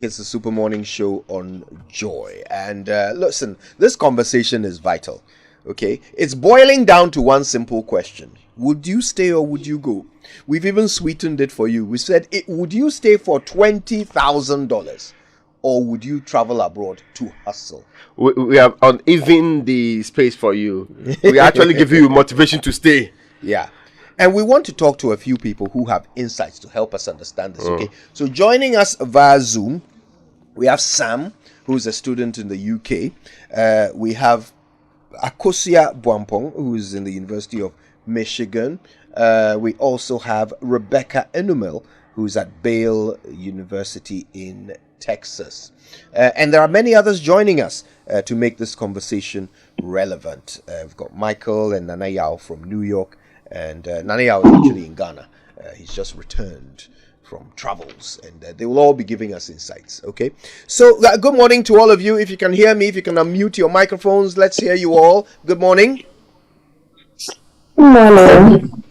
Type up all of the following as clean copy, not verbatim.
It's the Super Morning Show on Joy. And listen, this conversation is vital. Okay? It's boiling down to one simple question. Would you stay or would you go? We've even sweetened it for you. We said, would you stay for $20,000 or would you travel abroad to hustle? We have uneven the space for you. We actually give you motivation to stay. Yeah. And we want to talk to a few people who have insights to help us understand this, okay? So joining us via Zoom, we have Sam, who's a student in the UK. We have Akosia Bwampong, who's in the University of Michigan. We also have Rebecca Enumel, who's at Baylor University in Texas. And there are many others joining us to make this conversation relevant. We've got Michael and Nana Yao from New York. And Nana Yao is actually in Ghana. He's just returned from travels, and they will all be giving us insights. Okay, so good morning to all of you. If you can hear me, if you can unmute your microphones, let's hear you all. Good morning. Good morning.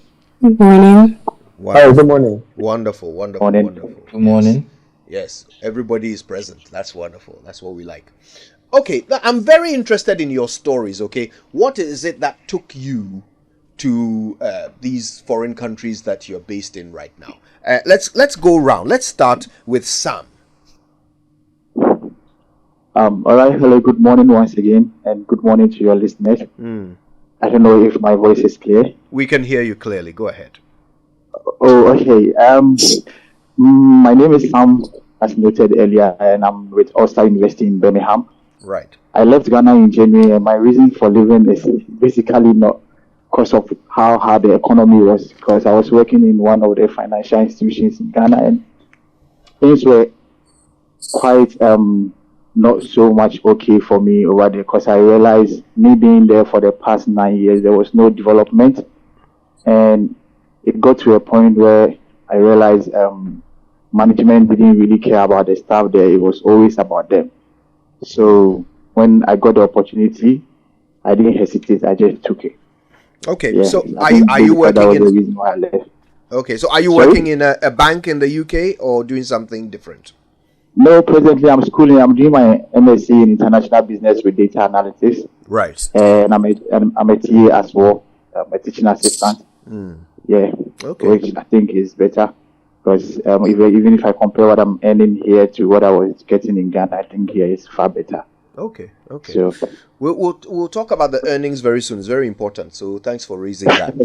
Good morning. Hi, good morning. Wonderful. Morning. Wonderful. Good morning. Yes, everybody is present. That's wonderful. That's what we like. Okay, I'm very interested in your stories. Okay, what is it that took you to these foreign countries that you're based in right now? Let's go around. Let's start with Sam. All right. Hello. Good morning once again, and good morning to your listeners. I don't know if my voice is clear. We can hear you clearly. Go ahead. Oh, okay. My name is Sam, as noted earlier, and I'm with Ulster University in Birmingham. Right. I left Ghana in January, and my reason for leaving is basically not because of how hard the economy was, because I was working in one of the financial institutions in Ghana, and things were quite not so much okay for me over there, because I realized me being there for the past 9 years, there was no development, and it got to a point where I realized management didn't really care about the staff there. It was always about them. So when I got the opportunity, I didn't hesitate. I just took it. Okay, Yeah, so I are you working that was the in? reason why I left. Okay, so are you Sorry? working in a bank in the UK or doing something different? No, presently I'm schooling. I'm doing my MSc in International Business with Data Analytics, Right. and I'm a TA as well. I'm a teaching assistant. Yeah, Okay. which I think is better, because even if I compare what I'm earning here to what I was getting in Ghana, I think here is far better. Okay. So We'll talk about the earnings very soon. It's very important. So thanks for raising that.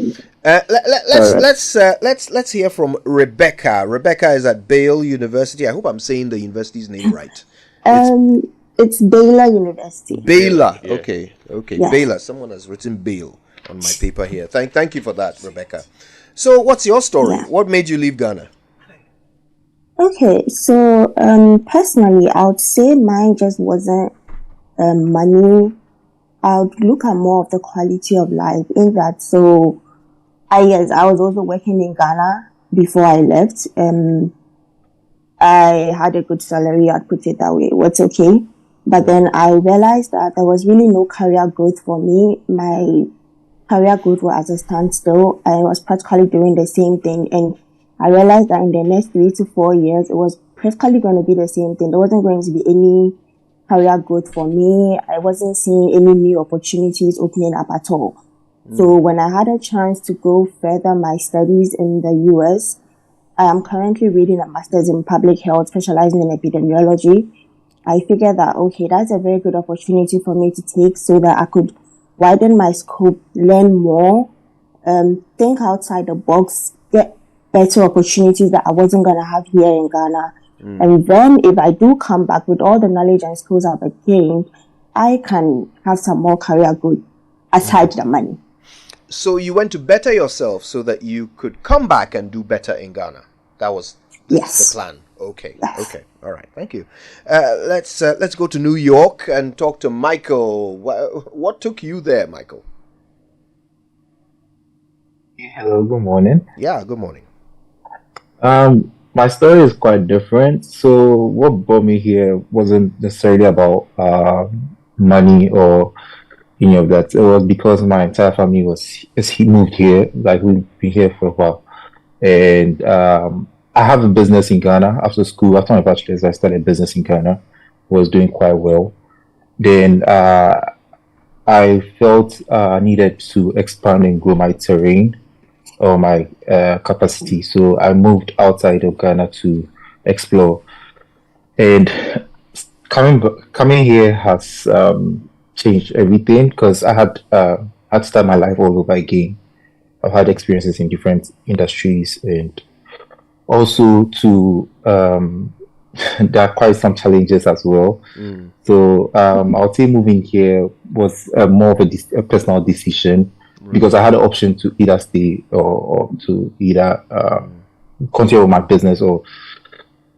Let's hear from Rebecca. Rebecca is at Baylor University. I hope I'm saying the university's name right. It's Baylor University. Baylor. Yeah. Okay. Yeah. Baylor. Someone has written Baylor on my paper here. Thank you for that, Rebecca. So what's your story? Yeah. What made you leave Ghana? Okay, so personally, I would say mine just wasn't money. I would look at more of the quality of life in that. So, I was also working in Ghana before I left. I had a good salary, I'd put it that way. What's okay. But then I realized that there was really no career growth for me. My career growth was at a standstill. I was practically doing the same thing. And I realized that in the next 3 to 4 years, it was practically going to be the same thing. There wasn't going to be any career growth for me. I wasn't seeing any new opportunities opening up at all. So when I had a chance to go further my studies in the US, I am currently reading a master's in public health, specializing in epidemiology. I figured that, okay, that's a very good opportunity for me to take so that I could widen my scope, learn more, think outside the box, get better opportunities that I wasn't going to have here in Ghana. And then if I do come back with all the knowledge and skills I've gained, I can have some more career growth aside the money. So you went to better yourself so that you could come back and do better in Ghana. That was the plan. Okay. Yes. Okay. All right. Thank you. Let's go to New York and talk to Michael. What took you there, Michael? Hello, good morning. Yeah. Good morning. My story is quite different. So what brought me here wasn't necessarily about money or any of that. It was because my entire family he moved here, like we've been here for a while. And I have a business in Ghana. After school, after my bachelor's, I started business in Ghana. Was doing quite well. Then I felt I needed to expand and grow my terrain or my capacity. So I moved outside of Ghana to explore. And coming here has changed everything because I had to start my life all over again. I've had experiences in different industries and also to there are quite some challenges as well. So I would say moving here was more of a personal decision because I had the option to either stay or to either continue with my business or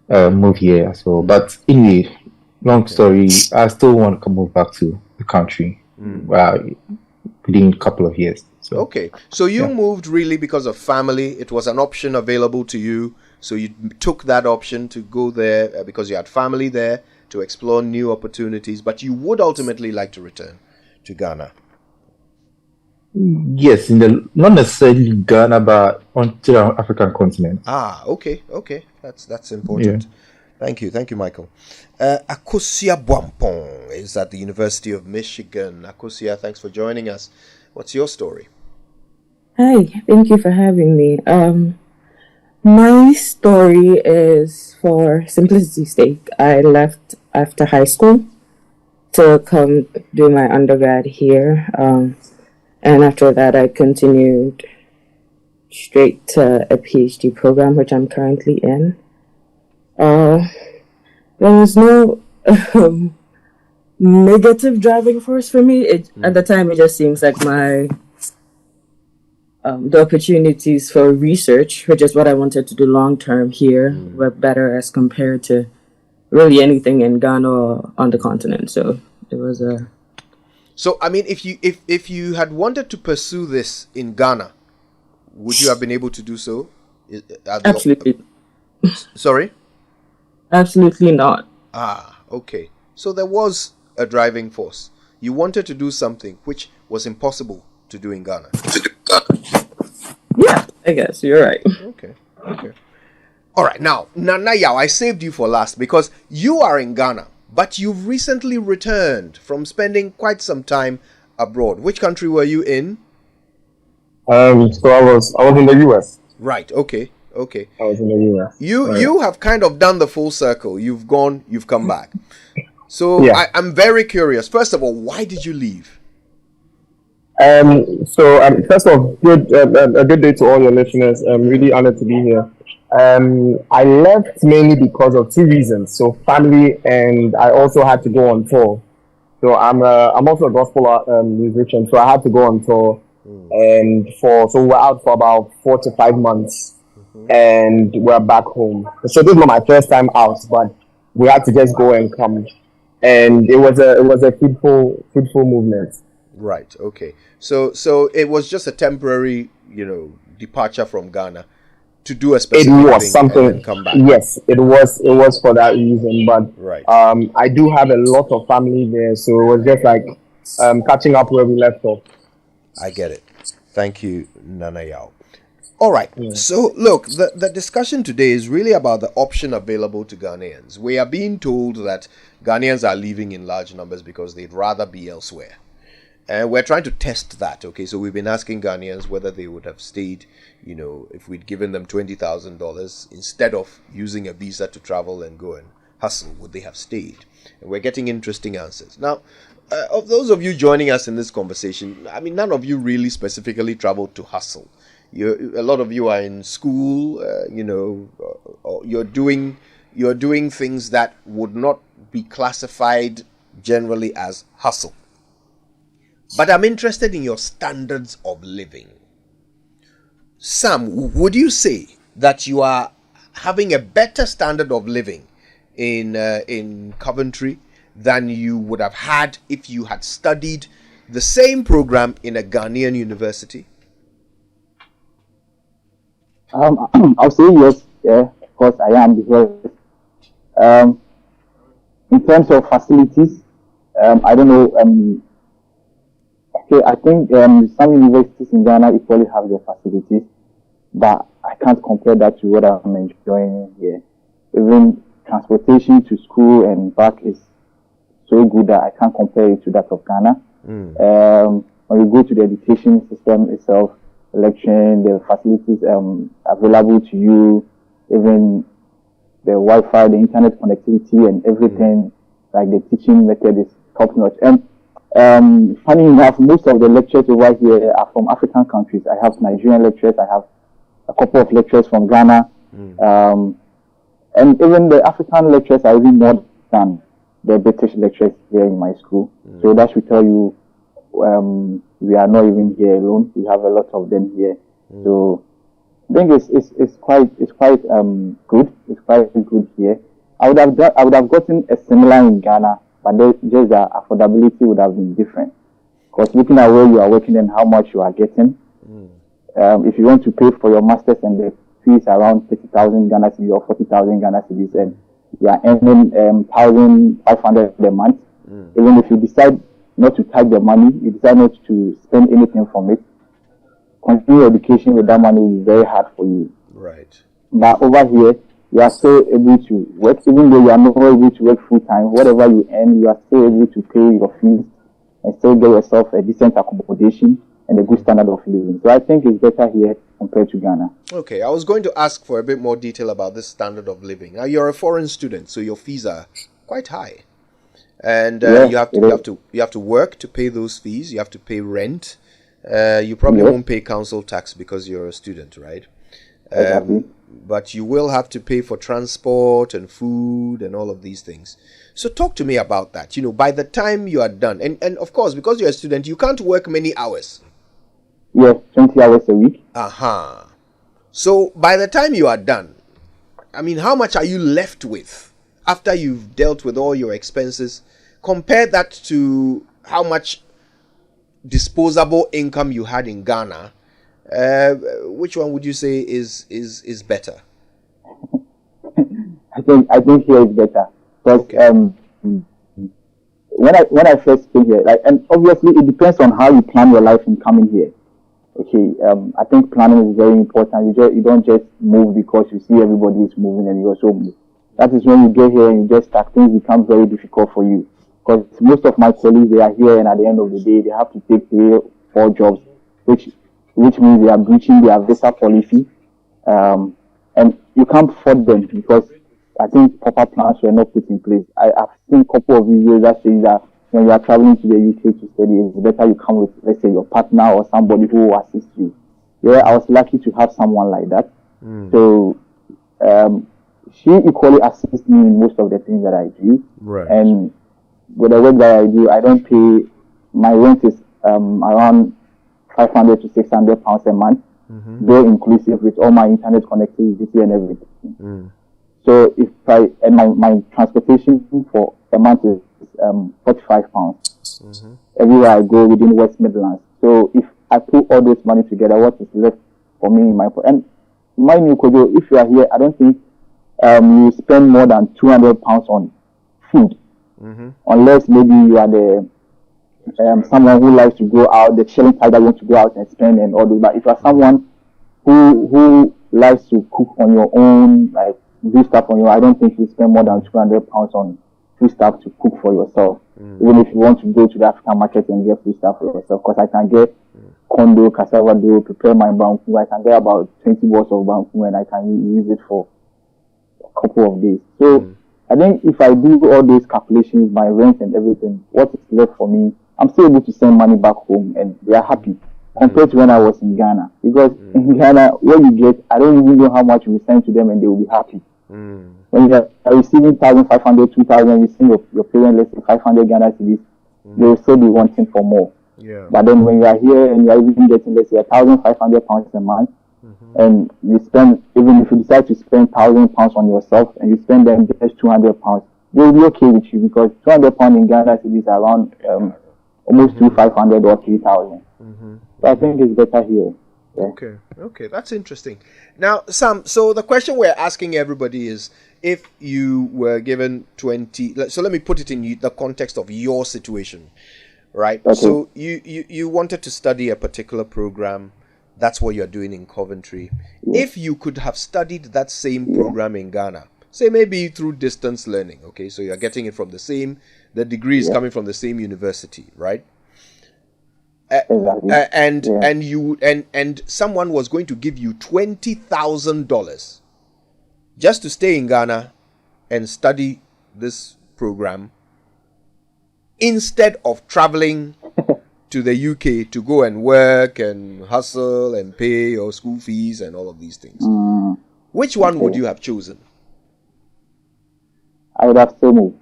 move here as well. But anyway, long story, I still want to move back to the country within a couple of years. So, okay, so you moved really because of family. It was an option available to you, so you took that option to go there because you had family there to explore new opportunities, but you would ultimately like to return to Ghana. Yes, not necessarily Ghana, but onto the African continent. Okay, that's important. Thank you, Michael. Akosia Bwampong is at the University of Michigan. Akosia, thanks for joining us. What's your story? Hi, thank you for having me. My story is, for simplicity's sake, I left after high school to come do my undergrad here. And after that, I continued straight to a PhD program, which I'm currently in. There was no negative driving force for me. At the time, it just seems like the opportunities for research, which is what I wanted to do long term here, were better as compared to really anything in Ghana or on the continent. So it was a. So I mean, if you had wanted to pursue this in Ghana, would you have been able to do so? Absolutely. Sorry? Absolutely not. Okay. So there was a driving force. You wanted to do something which was impossible to do in Ghana. Yeah, I guess you're right. Okay. All right. Now, Yao, I saved you for last because you are in Ghana, but you've recently returned from spending quite some time abroad. Which country were you in? So I was in the US. Right. Okay. I was in the US. You have kind of done the full circle. You've gone, you've come back. So Yeah. I'm very curious. First of all, why did you leave? First of all, a good day to all your listeners. I'm really honored to be here. I left mainly because of two reasons. So family, and I also had to go on tour. So I'm also a gospel musician, so I had to go on tour, and so we're out for about 4 to 5 months, and we're back home. So this is not my first time out, but we had to just go and come, and it was a fruitful movement. Right. Okay. So it was just a temporary, departure from Ghana to do a specific It was thing something. and then come back. Yes, it was for that reason. But Right. I do have a lot of family there, so it was just like catching up where we left off. I get it. Thank you, Nana Yao. All right. So look, the discussion today is really about the option available to Ghanaians. We are being told that Ghanaians are leaving in large numbers because they'd rather be elsewhere. And we're trying to test that, okay? So we've been asking Ghanaians whether they would have stayed, if we'd given them $20,000 instead of using a visa to travel and go and hustle, would they have stayed? And we're getting interesting answers. Now, of those of you joining us in this conversation, I mean, none of you really specifically traveled to hustle. A lot of you are in school, you're doing things that would not be classified generally as hustle. But I'm interested in your standards of living. Sam, would you say that you are having a better standard of living in Coventry than you would have had if you had studied the same program in a Ghanaian university? I'll say yes. Yeah, of course I am, because in terms of facilities, I don't know. Okay, I think some universities in Ghana equally have their facilities, but I can't compare that to what I'm enjoying enjoying here. Even transportation to school and back is so good that I can't compare it to that of Ghana. When you go to the education system itself, lecturing, the facilities available to you, even the Wi-Fi, the internet connectivity and everything, like the teaching method is top notch. And funny enough, most of the lectures over here are from African countries. I have Nigerian lecturers, I have a couple of lecturers from Ghana, and even the African lecturers are even more than the British lecturers here in my school. So that should tell you we are not even here alone. We have a lot of them here. So I think it's quite good. It's quite good here. I would have gotten a similar in Ghana, but just the affordability would have been different. Because looking at where you are working and how much you are getting, if you want to pay for your masters and the fees around 30,000 Ghana cedis or 40,000 Ghana cedis, and you are earning 1,500 a month, even if you decide not to take the money, you decide not to spend anything from it, continue education with that money will be very hard for you. Right. But over here, you are still able to work, even though you are not able to work full time. Whatever you earn, you are still able to pay your fees and still get yourself a decent accommodation and a good standard of living. So I think it's better here compared to Ghana. Okay, I was going to ask for a bit more detail about this standard of living. Now, you're a foreign student, so your fees are quite high, and you have to work to pay those fees. You have to pay rent. You probably won't pay council tax because you're a student, right? Exactly. But you will have to pay for transport and food and all of these things. So talk to me about that. By the time you are done, and of course, because you're a student, you can't work many hours. Yes, 20 hours a week. So by the time you are done, how much are you left with after you've dealt with all your expenses? Compare that to how much disposable income you had in Ghana. Which one would you say is better? I think here is better. Because when I first came here, and obviously it depends on how you plan your life in coming here. Okay, I think planning is very important. You don't just move because you see everybody is moving and you also move. That is when you get here and you just start, things become very difficult for you. Because most of my colleagues, they are here and at the end of the day, they have to take 3 or 4 jobs, which means they are breaching their visa policy. And you can't afford them because I think proper plans were not put in place. I've seen a couple of videos that say that when you are traveling to the UK to study, it's better you come with, let's say, your partner or somebody who will assist you. Yeah, I was lucky to have someone like that. So she equally assists me in most of the things that I do. Right. And with the work that I do, I don't pay, my rent is around 500 to 600 pounds a month, though inclusive with all my internet connectivity and everything. So if my transportation for a month is 45 pounds. Everywhere I go within West Midlands. So if I put all this money together, what is left for me in my and mind you, Kojo, if you are here, I don't think you spend more than 200 pounds on food, unless maybe you are the someone who likes to go out, the chilling type that wants to go out and spend and all that. But if you are someone who likes to cook on your own, like do stuff on your own, I don't think you spend more than 200 pounds on food stuff to cook for yourself. Even if you want to go to the African market and get food stuff for yourself, because I can get kondo, cassava dough, prepare my banku. I can get about 20 bottles of banku and I can use it for a couple of days. So I think if I do all those calculations, my rent and everything, what is left for me, I'm still able to send money back home and they are happy compared to when I was in Ghana. Because in Ghana, what you get, I don't even know how much you send to them and they will be happy. When you are receiving 1,500, 2,000, you send your parents, let's say 500 Ghana cedis, they will still be wanting for more. But then when you are here and you are even getting, let's say, 1,500 pounds a month, and you spend, even if you decide to spend 1,000 pounds on yourself and you spend them just 200 pounds, they will be okay with you because 200 pounds in Ghana cedis are around almost 2,500 or 3,000. So I think it's better here. Yeah. Okay, that's interesting. Now, Sam, so the question we're asking everybody is, if you were given 20, so let me put it in the context of your situation, right? Okay. So you wanted to study a particular program, That's what you're doing in Coventry. If you could have studied that same program in Ghana, say maybe through distance learning, okay, so you're getting it from the degree is coming from the same university, right? Exactly. And someone was going to give you $20,000 just to stay in Ghana and study this program instead of traveling to the UK to go and work and hustle and pay your school fees and all of these things. Which one would you have chosen? I would have stayed home.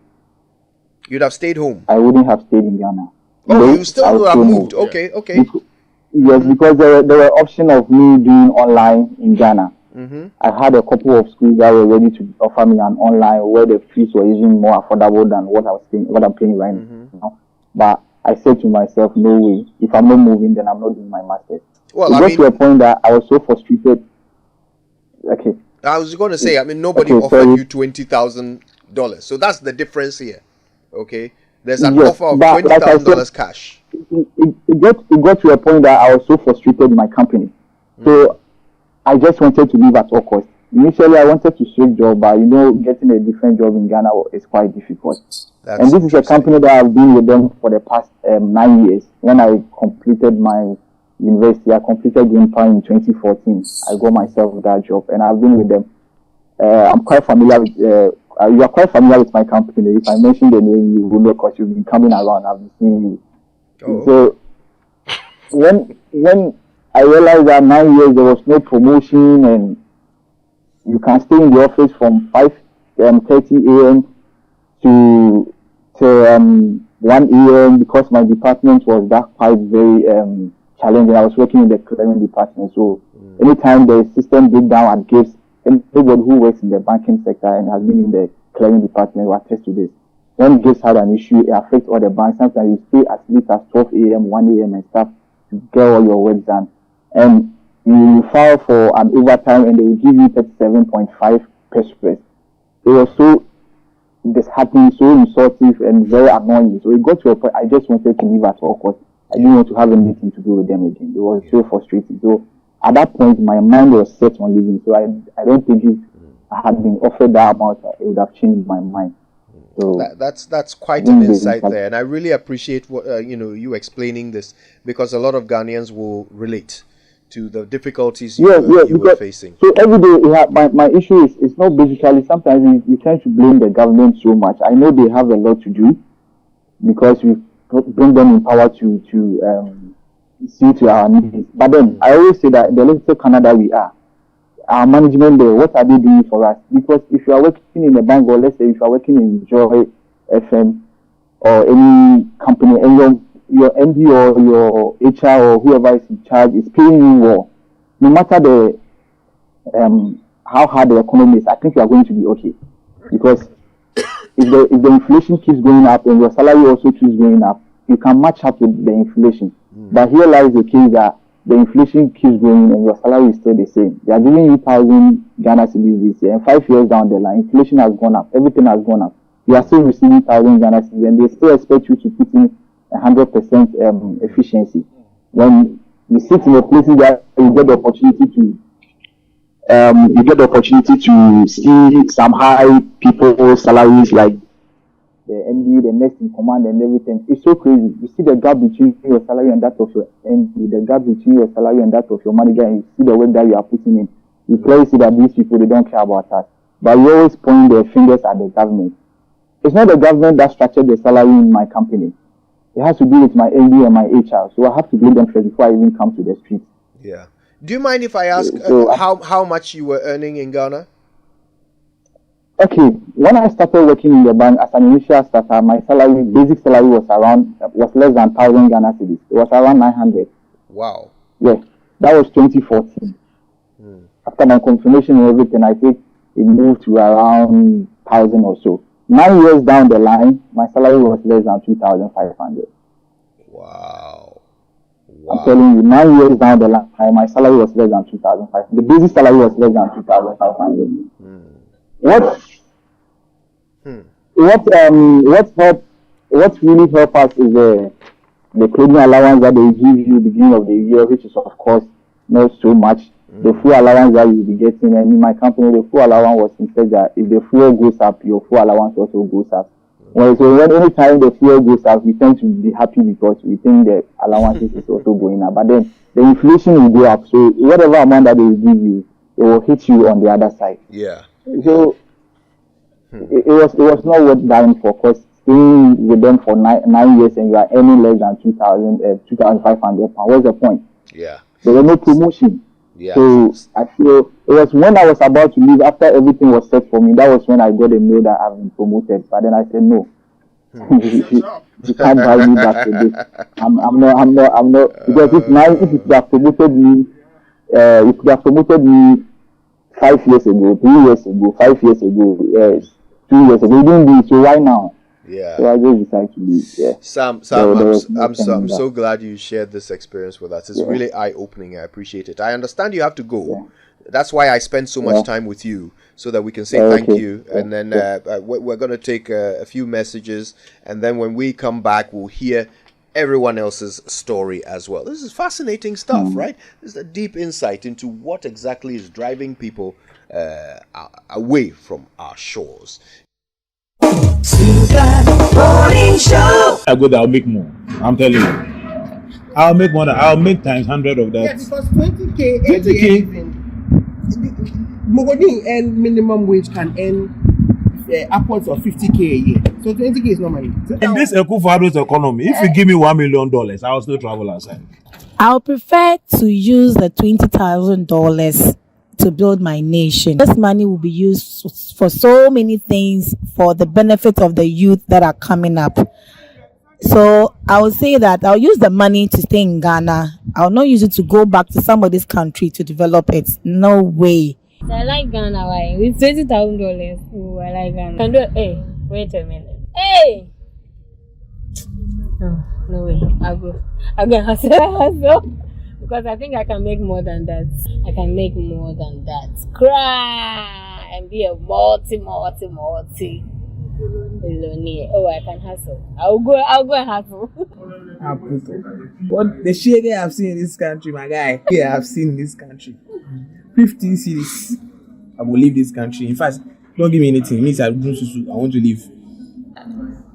You'd have stayed home. I wouldn't have stayed in Ghana. Oh, you still would have moved. Okay. Yes, because there were options of me doing online in Ghana. I had a couple of schools that were ready to offer me an online where the fees were even more affordable than what I'm paying right now. But I said to myself, no way. If I'm not moving, then I'm not doing my master's. Well, it got to a point that I was so frustrated. Okay. I was going to say, nobody offered you $20,000. So that's the difference here. Okay. There's an offer of $20,000 cash. It got to a point that I was so frustrated in my company. So I just wanted to leave at all costs. Initially, I wanted to switch job, but getting a different job in Ghana is quite difficult. And this is a company that I've been with them for the past 9 years. When I completed my university, I completed Greenpower in 2014. I got myself that job, and I've been with them. I'm quite familiar with. You are quite familiar with my company. If I mention the name, you will know because you've been coming around. I've been seeing you. So when I realized that 9 years there was no promotion and you can stay in the office from 5:30 a.m. to 1 a.m. because my department was that quite very challenging. I was working in the clearing department, so anytime the system breakdown at Gibbs, anybody who works in the banking sector and has been in the clearing department will attest to this. When Gibbs had an issue, it affects all the banks. Sometimes you stay as late as 12 a.m., 1 a.m. and stuff to get all your work done. And you file for an overtime and they will give you 37.5 per stress. It was so disheartening, so insulting and very annoying. So it got to a point I just wanted to leave at all costs. I didn't want to have anything to do with them again. It was so frustrating. So at that point, my mind was set on leaving. So I don't think if I had been offered that amount, it would have changed my mind. So that's quite an insight there, and I really appreciate what you explaining this, because a lot of Ghanaians will relate to the difficulties you were facing. So every day, my issue is not basically, sometimes you tend to blame the government so much. I know they have a lot to do because we bring them in power to see to our needs. But then I always say that the little Canada we are, our management there, what are they doing for us? Because if you are working in a bank, or let's say if you are working in Joy FM or any company, and your MD or your HR or whoever is in charge is paying you well, no matter the how hard the economy is, I think you are going to be okay. Because if the inflation keeps going up and your salary also keeps going up, you can match up with the inflation. But here lies the case that the inflation keeps going and your salary is still the same. They are giving you 1,000 Ghana cedis this year, and 5 years down the line, inflation has gone up, everything has gone up. You are still receiving 1,000 Ghana cedis, and they still expect you to put in 100% efficiency. When you sit in a place that you get the opportunity to see some high people's salaries like the MD, the next in command and everything. It's so crazy. You see the gap between your salary and that of your MD, the gap between your salary and that of your manager, and you see the work that you are putting in. You clearly see that these people, they don't care about us. But you always point their fingers at the government. It's not the government that structured the salary in my company. It has to do with my MD and my HR. So I have to blame them first before I even come to the street. Yeah. Do you mind if I ask how much you were earning in Ghana? Okay, when I started working in the bank as an initial starter, my salary, basic salary was less than 1,000 Ghana cedis. It was around 900. Wow. Yeah, that was 2014. After my confirmation and everything, I think it moved to around 1,000 or so. 9 years down the line, my salary was less than 2,500. Wow. I'm telling you, 9 years down the line, my salary was less than 2,500. The basic salary was less than 2,500. What really helped us is the clothing allowance that they give you beginning of the year, which is of course not so much. The fuel allowance that you'll be getting, and in my company, the fuel allowance was instead that if the fuel goes up, your fuel allowance also goes up. Well, so when anytime the fuel goes up, we tend to be happy because we think the allowances is also going up. But then the inflation will go up. So whatever amount that they will give you, it will hit you on the other side. Yeah. So it was not worth dying for, because staying with them for 9 years and you are earning less than 2,500 pounds. What's the point? Yeah. There was no promotion. Yeah. So I feel it was when I was about to leave, after everything was set for me, that was when I got a mail that I've been promoted. But then I said no. You can't drive me back to this. I'm not because if you have promoted me, if you have promoted me 5 years ago, 3 years ago, 5 years ago, 2 years ago, you didn't do it, so why now? Yeah. So I just decided to leave. Yeah. Sam, I'm so glad you shared this experience with us. It's really eye-opening. I appreciate it. I understand you have to go. Yeah. That's why I spend so much time with you, so that we can say thank you. And then we're going to take a few messages, and then when we come back, we'll hear everyone else's story as well. This is fascinating stuff, right? This is a deep insight into what exactly is driving people away from our shores. Morning Show. I go there, I'll make more. I'm telling you. I'll make times 100 of that. Yeah, because 20K Mogoni and minimum wage can earn upwards of 50K a year. So 20K is not money. In this Ekufado's economy, if you give me $1 million, I'll still travel outside. I'll prefer to use the $20,000 to build my nation. This money will be used for so many things for the benefit of the youth that are coming up. So I would say that I'll use the money to stay in Ghana. I'll not use it to go back to somebody's country to develop it. No way. I like Ghana. Why? With $20,000. Oh, I like Ghana. Can do it. Hey, wait a minute. Hey! Oh, no way. I'll go hustle. Because I think I can make more than that. I can make more than that. Cry and be a multi billionaire. Oh, I can hustle. I'll go and hustle. What the shit they have seen in this country, my guy. Yeah, I've seen in this country. 15 cities. I will leave this country. In fact, don't give me anything. It means I want to leave.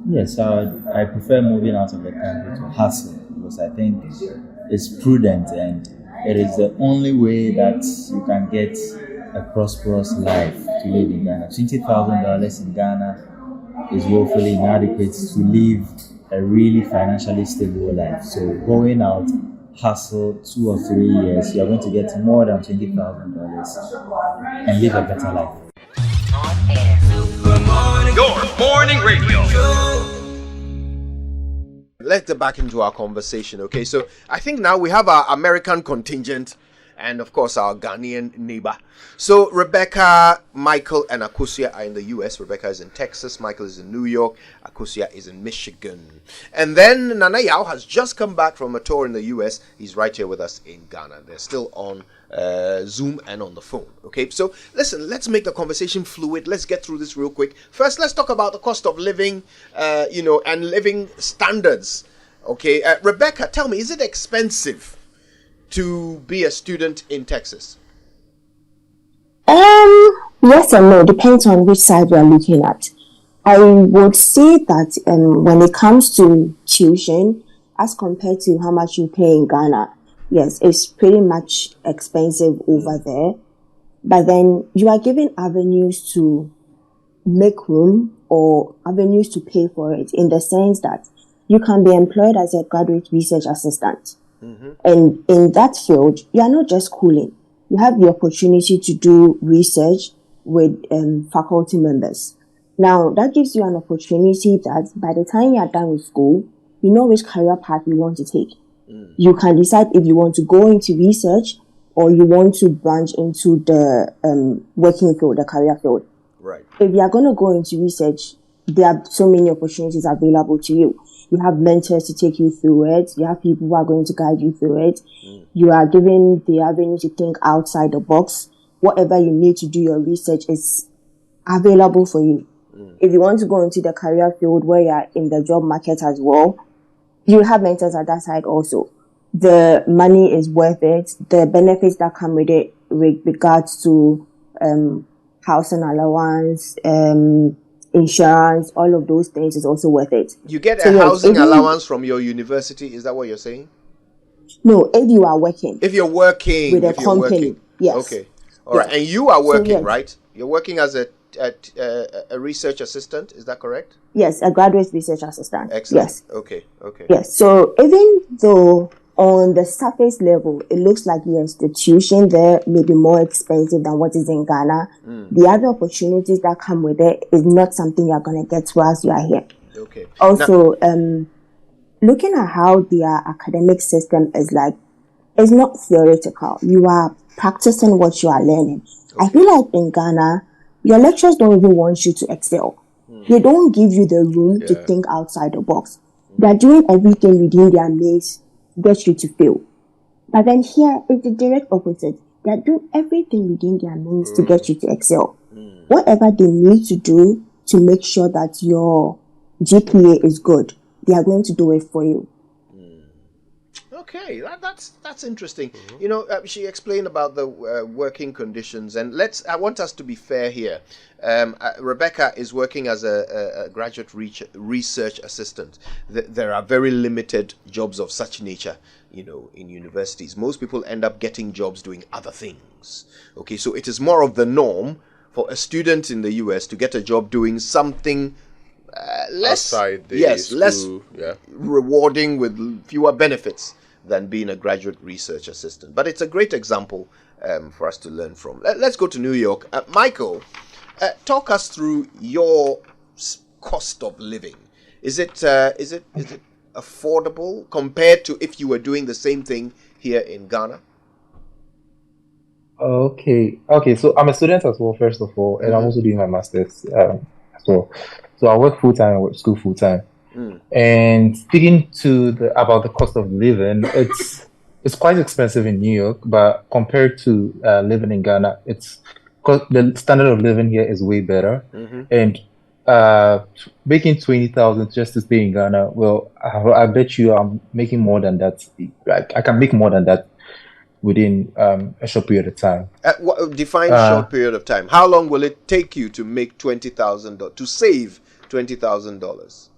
Yes, I prefer moving out of the country to hustle, because I think it's prudent and it is the only way that you can get a prosperous life to live in Ghana. $20,000 in Ghana is woefully inadequate to live a really financially stable life. So going out, hustle 2 or 3 years, you're going to get more than $20,000 and live a better life. Your morning radio. Let's get back into our conversation, okay? So I think now we have our American contingent and, of course, our Ghanaian neighbor. So Rebecca, Michael, and Akosia are in the U.S. Rebecca is in Texas, Michael is in New York, Akosia is in Michigan. And then Nana Yao has just come back from a tour in the U.S. He's right here with us in Ghana. They're still on Zoom and on the phone, okay? So listen, let's make the conversation fluid. Let's get through this real quick. First, let's talk about the cost of living, and living standards, okay? Rebecca, tell me, is it expensive to be a student in Texas? Yes and no, depends on which side we are looking at. I would say that when it comes to tuition, as compared to how much you pay in Ghana, yes, it's pretty much expensive over there. But then you are given avenues to make room or avenues to pay for it, in the sense that you can be employed as a graduate research assistant. Mm-hmm. And in that field, you are not just schooling. You have the opportunity to do research with faculty members. Now, that gives you an opportunity that by the time you are done with school, you know which career path you want to take. You can decide if you want to go into research or you want to branch into the working field, the career field. Right. If you are going to go into research, there are so many opportunities available to you. You have mentors to take you through it. You have people who are going to guide you through it. You are given the avenue to think outside the box. Whatever you need to do your research is available for you. If you want to go into the career field where you are in the job market as well, you have mentors at that side also. the money is worth it. The benefits that come with it with regards to housing allowance, insurance, all of those things is also worth it. You get So a yes, housing if you- allowance from your university. Is that what you're saying? No, if you are working If you're working, with a if you're company, working. yes. Okay. All right. Yes. And you are So, working, yes. right? You're working as a research assistant. Is that correct? Yes, a graduate research assistant. Excellent. Yes. Okay. Okay. Yes. So even though on the surface level, it looks like the institution there may be more expensive than what is in Ghana, the other opportunities that come with it is not something you're going to get whilst you are here. Okay. Also, looking at how their academic system is like, it's not theoretical. You are practicing what you are learning. I feel like in Ghana, your lecturers don't even want you to excel. They don't give you the room to think outside the box. They're doing everything within their means to get you to fail. But then here, it's the direct opposite. They're doing everything within their means to get you to excel. Whatever they need to do to make sure that your GPA is good, they are going to do it for you. Okay, that's interesting. You know, she explained about the working conditions, and I want us to be fair here. Rebecca is working as a graduate research assistant. There are very limited jobs of such nature, you know, in universities. Most people end up getting jobs doing other things. Okay, so it is more of the norm for a student in the US to get a job doing something less Outside the less school, rewarding with fewer benefits than being a graduate research assistant. But it's a great example for us to learn from. Let's go to New York. Michael, talk us through your cost of living. Is it affordable compared to if you were doing the same thing here in Ghana? Okay. So I'm a student as well, first of all, and I'm also doing my master's as well. So I work full time, I work school full time. And speaking about the cost of living, it's quite expensive in New York, but compared to living in Ghana, the standard of living here is way better. And making 20,000 just to stay in Ghana, well, I bet you I'm making more than that. I can make more than that within a short period of time. Define short period of time. How long will it take you to make $20,000 to save $20,000?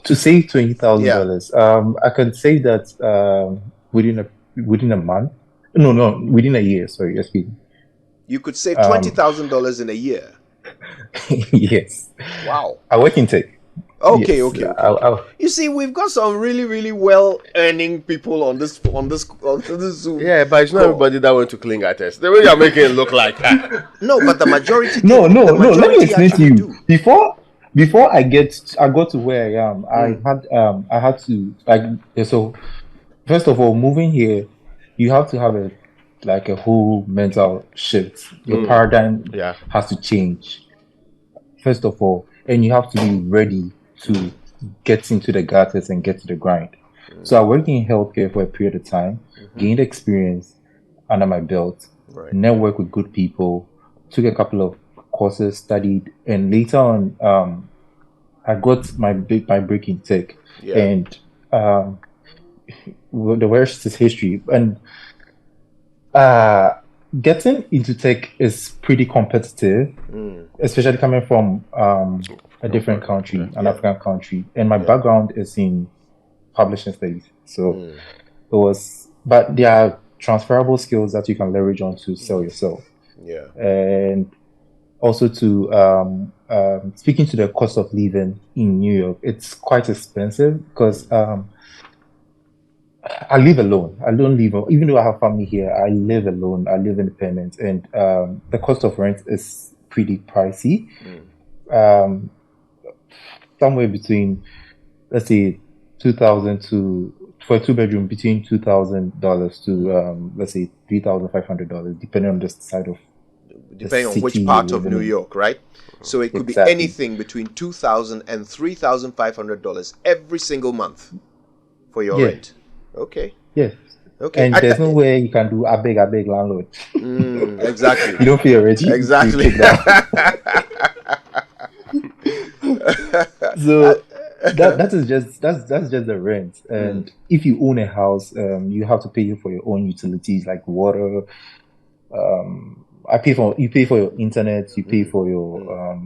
To save $20,000, I can say that within a month. No, within a year. Sorry, excuse me. You could save $20,000 in a year. Yes. Wow. I work in tech. Okay, Yes. okay. You see, we've got some really, really well-earning people on this Zoom. Yeah, but it's not everybody that went to Klinger test. The way you're making it look like. No, but the majority. No. Let me explain to you. Do. Before I got to where I am, I had to so first of all, moving here, you have to have a whole mental shift. Your paradigm has to change. First of all, and you have to be ready to get into the gutters and get to the grind. So I worked in healthcare for a period of time, gained experience under my belt, networked with good people, took a couple of courses, studied, and later on, I got my break in tech, and the rest is history. And getting into tech is pretty competitive, especially coming from a different country, an African country, and my background is in publishing studies. So it was, but there are transferable skills that you can leverage on to sell yourself. Yeah. And also to speaking to the cost of living in New York, it's quite expensive because I live alone. I don't live, even though I have family here, I live alone. I live independent, and the cost of rent is pretty pricey. Somewhere between, let's say, $2,000 for a 2-bedroom, between $2,000 to let's say $3,500, depending on the side of. Depending on which part of New York, right? So it could be anything between $2,000 and $3,500 every single month for your rent. Okay. Yes. Okay. And there's no way you can do a big landlord. Exactly. You don't feel rich. Exactly. So that is just that's just the rent. And if you own a house, you have to pay for your own utilities like water. You pay for your internet, you pay for your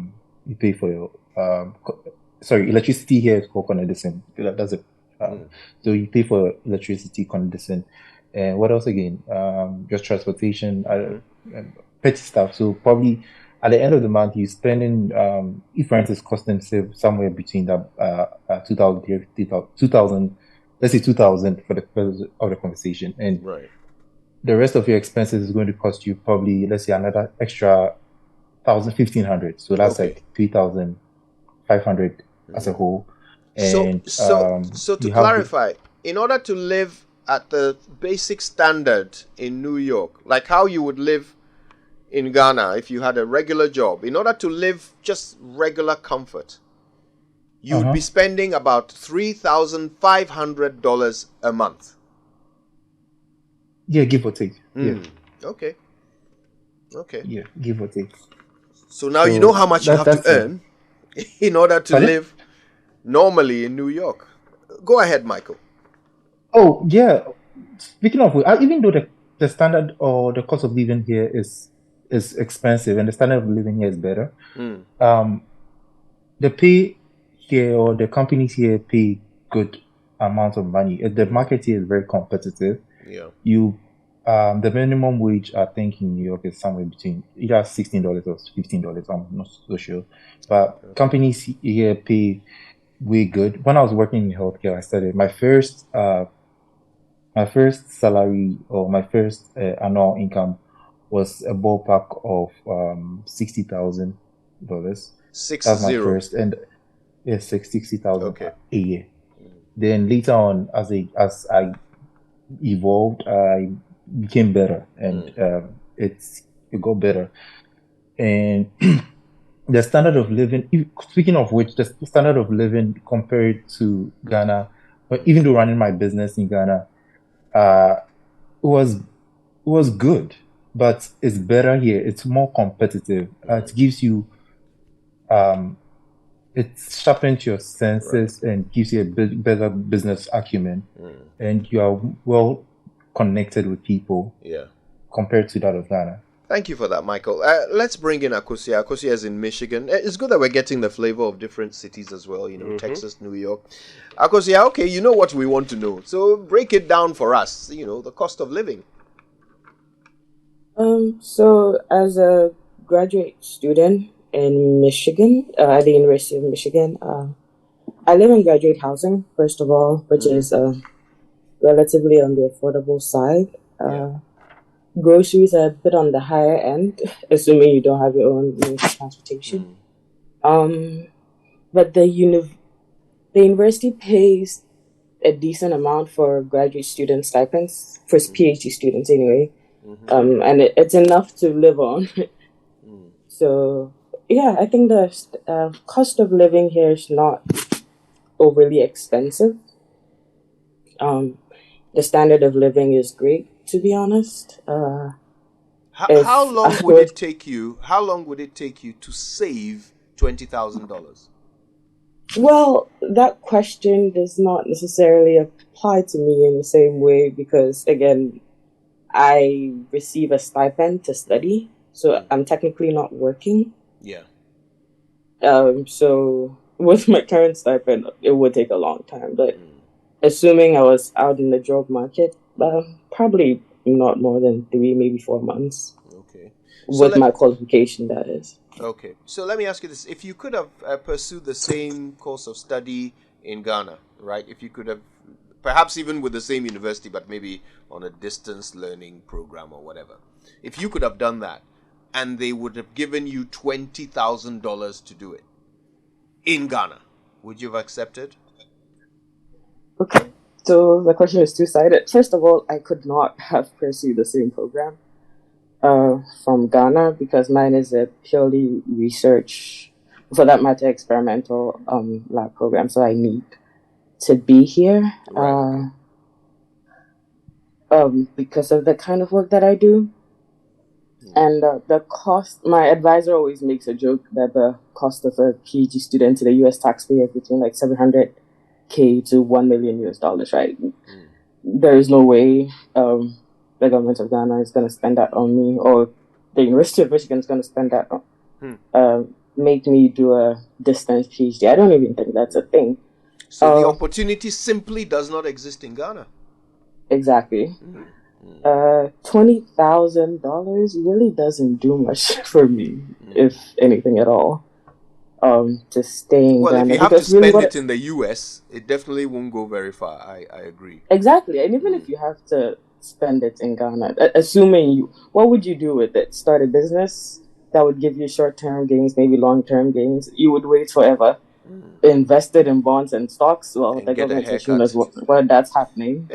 electricity here is called conedicine. That's it. So you pay for electricity, conedicine, and what else again? Just transportation, petty stuff. So probably at the end of the month, you're spending if rent is costing say somewhere between that 2,000, let's say 2,000 for the purpose of the conversation, and Right. the rest of your expenses is going to cost you probably, let's say, another extra 1,500. So that's Okay. like 3,500 as a whole. So And to you have clarify, in order to live at the basic standard in New York, like how you would live in Ghana if you had a regular job, in order to live just regular comfort, you would be spending about $3,500 a month. Yeah, give or take. Yeah. Okay. Yeah, give or take. So now you know how much you have to earn in order to live normally in New York. Go ahead, Michael. Oh, yeah. Speaking of, even though the standard or the cost of living here is expensive and the standard of living here is better, the pay here or the companies here pay good amount of money. The market here is very competitive. Yeah. The minimum wage I think in New York is somewhere between either $16 or $15. I'm not so sure, but companies here pay way good. When I was working in healthcare, I started my first salary or my first annual income was a ballpark of $60,000. That's my first, and yes, $60,000 a year. Then later on, as I evolved, I became better, and it got better. And the standard of living, speaking of which, the standard of living compared to Ghana, but even though running my business in Ghana, was good, but it's better here. It's more competitive. It gives you, it sharpens your senses and gives you a better business acumen, and you are well connected with people. Yeah. Compared to that of Ghana. Thank you for that, Michael. Let's bring in Akosia. Akosia is in Michigan. It's good that we're getting the flavor of different cities as well, Texas, New York. Akosia, okay, you know what we want to know. So break it down for us, the cost of living. So as a graduate student in Michigan, at the University of Michigan, I live in graduate housing, first of all, which is relatively on the affordable side. Groceries are a bit on the higher end, assuming you don't have your own means of transportation. But the university pays a decent amount for graduate student stipends, for PhD students anyway. And it's enough to live on. So, yeah, I think the cost of living here is not overly expensive. The standard of living is great, to be honest. How long would it take you? How long would it take you to save $20,000? Well, that question does not necessarily apply to me in the same way because, again, I receive a stipend to study, so I'm technically not working. Yeah. So with my current stipend, it would take a long time, but assuming I was out in the job market, probably not more than 3, maybe 4 months. Okay. With my qualification, that is. Okay. So let me ask you this. If you could have pursued the same course of study in Ghana, right? If you could have, perhaps even with the same university, but maybe on a distance learning program or whatever. If you could have done that, and they would have given you $20,000 to do it in Ghana, would you have accepted? Okay. So the question is two-sided. First of all, I could not have pursued the same program from Ghana because mine is a purely research, for that matter, experimental lab program. So I need to be here because of the kind of work that I do. And the cost, my advisor always makes a joke that the cost of a PhD student to the US taxpayer is between like $700K to $1 million US, right? There is no way the government of Ghana is going to spend that on me, or the University of Michigan is going to spend that on, make me do a distance PhD. I don't even think that's a thing. So the opportunity simply does not exist in Ghana. Exactly. $20,000 really doesn't do much for me, if anything at all. To stay in Ghana. If you have to spend it in the US, it definitely won't go very far. I agree. Exactly. And even if you have to spend it in Ghana, assuming what would you do with it? Start a business that would give you short-term gains, maybe long-term gains? You would wait forever. Invested in bonds and stocks. Well, the government assumes that's happening.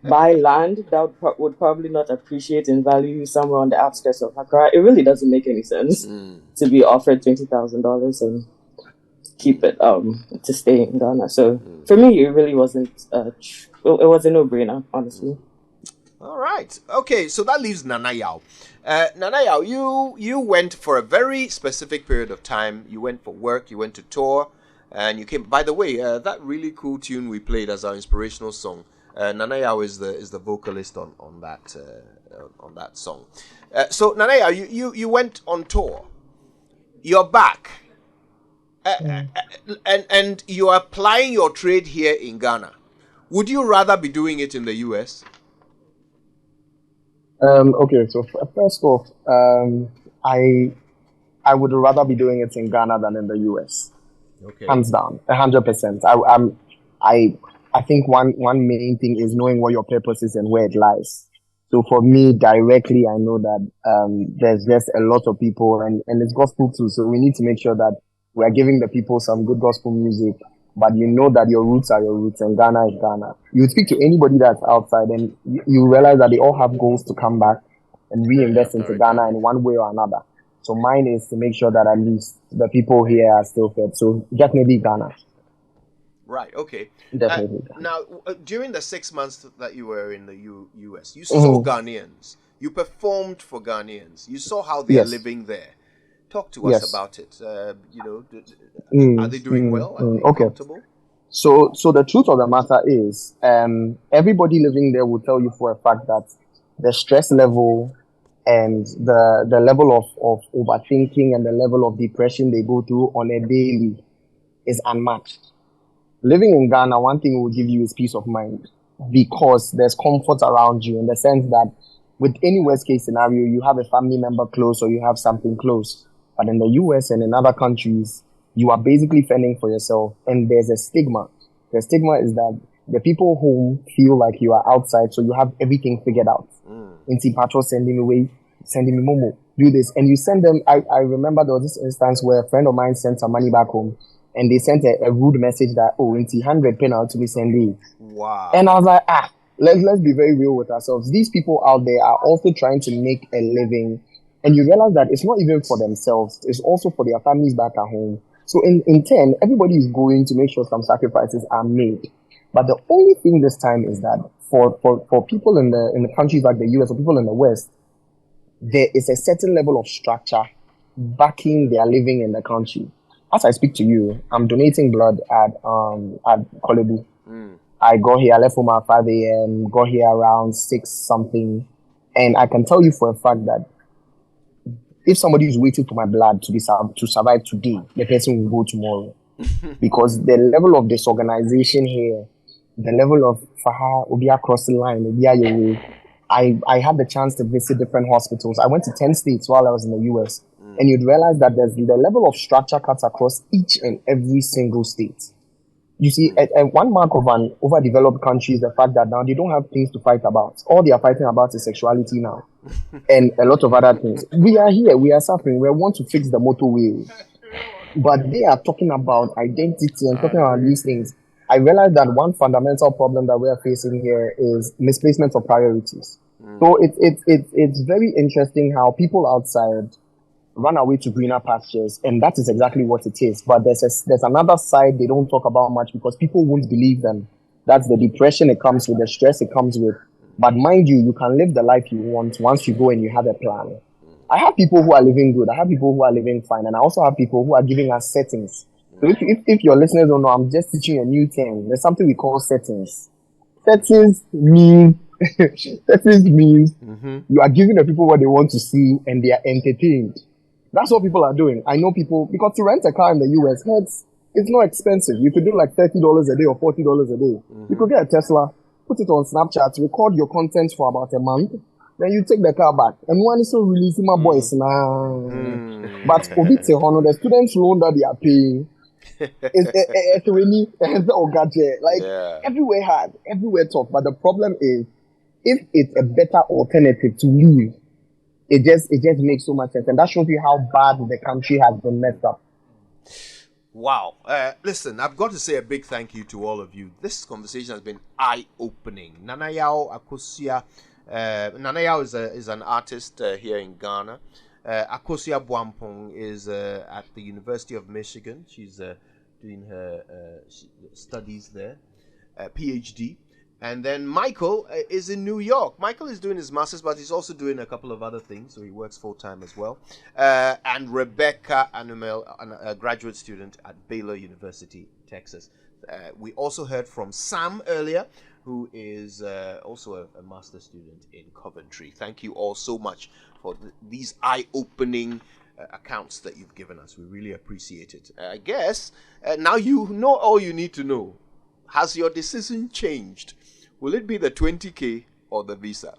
Buy land that would probably not appreciate in value somewhere on the outskirts of Accra. It really doesn't make any sense to be offered $20,000 and keep it to stay in Ghana. So for me, it really wasn't. It was a no-brainer, honestly. All right. Okay. So that leaves Nana Yao. Nana Yao, you went for a very specific period of time. You went for work. You went to tour. And you came. By the way, that really cool tune we played as our inspirational song, Nana Yao is the vocalist on that song. So Nana Yao, you went on tour. You're back, and you are applying your trade here in Ghana. Would you rather be doing it in the US? Okay. So first off, I would rather be doing it in Ghana than in the US. Okay. Hands down, 100%. I think one main thing is knowing what your purpose is and where it lies. So for me, directly, I know that there's just a lot of people, and it's gospel too. So we need to make sure that we are giving the people some good gospel music. But you know that your roots are your roots, and Ghana is Ghana. You speak to anybody that's outside, and you realize that they all have goals to come back and reinvest into Ghana in one way or another. So mine is to make sure that at least the people here are still fed. So definitely Ghana. Right. Okay. Definitely. Now, during the 6 months that you were in the US, you saw Ghanaians. You performed for Ghanaians. You saw how they are living there. Talk to us about it. Are they doing well? Are they comfortable? So the truth of the matter is, everybody living there will tell you for a fact that the stress level and the level of overthinking and the level of depression they go through on a daily is unmatched. Living in Ghana, one thing it will give you is peace of mind, because there's comfort around you in the sense that with any worst case scenario, you have a family member close or you have something close. But in the US and in other countries, you are basically fending for yourself, and there's a stigma. The stigma is that the people who feel like you are outside, so you have everything figured out. Inti Patrol sending me Momo, do this. And you send them, I remember there was this instance where a friend of mine sent some money back home, and they sent a rude message that, Inti 100 penalty to be sending. Wow. And I was like, let's be very real with ourselves. These people out there are also trying to make a living. And you realize that it's not even for themselves, it's also for their families back at home. So in turn, everybody is going to make sure some sacrifices are made. But the only thing this time is that for people in the countries like the US or people in the West, there is a certain level of structure backing their living in the country. As I speak to you, I'm donating blood at Kolebu. I got here, I left home at 5 a.m., got here around 6 something. And I can tell you for a fact that if somebody is waiting for my blood to survive today, the person will go tomorrow. Because the level of disorganization here, the level of Faha, Obi across the line, I had the chance to visit different hospitals. I went to 10 states while I was in the US. And you'd realize that there's the level of structure cuts across each and every single state. You see, one mark of an overdeveloped country is the fact that now they don't have things to fight about. All they are fighting about is sexuality now. And a lot of other things. We are here, we are suffering, we want to fix the motorway. But they are talking about identity and talking about these things. I realized that one fundamental problem that we are facing here is misplacement of priorities. So it's very interesting how people outside run away to greener pastures, and that is exactly what it is. But there's another side they don't talk about much because people won't believe them. That's the depression it comes with, the stress it comes with. But mind you, you can live the life you want once you go and you have a plan. I have people who are living good. I have people who are living fine, and I also have people who are giving us settings. So if your listeners don't know, I'm just teaching a new term. There's something we call settings. Settings mean settings means you are giving the people what they want to see, and they are entertained. That's what people are doing. I know people, because to rent a car in the US, it's not expensive. You could do like $30 a day or $40 a day. You could get a Tesla, put it on Snapchat, record your content for about a month, then you take the car back. And one is so releasing my boys now. But the student loan that they are paying it's really like everywhere hard, everywhere tough. But the problem is, if it's a better alternative to leave, it just makes so much sense, and that shows you how bad the country has been messed up. Wow. Listen, I've got to say a big thank you to all of you. This conversation has been eye-opening. Nanayao Akosia. Nanayao is an artist here in Ghana. Akosia Bwampong is at the University of Michigan. She's doing her studies there, PhD. And then Michael is in New York. Michael is doing his master's, but he's also doing a couple of other things, so he works full-time as well. And Rebecca Anumel, a graduate student at Baylor University, Texas. We also heard from Sam earlier, who is also a master's student in Coventry. Thank you all so much for these eye-opening accounts that you've given us. We really appreciate it. I guess now you know all you need to know. Has your decision changed? Will it be the 20K or the visa?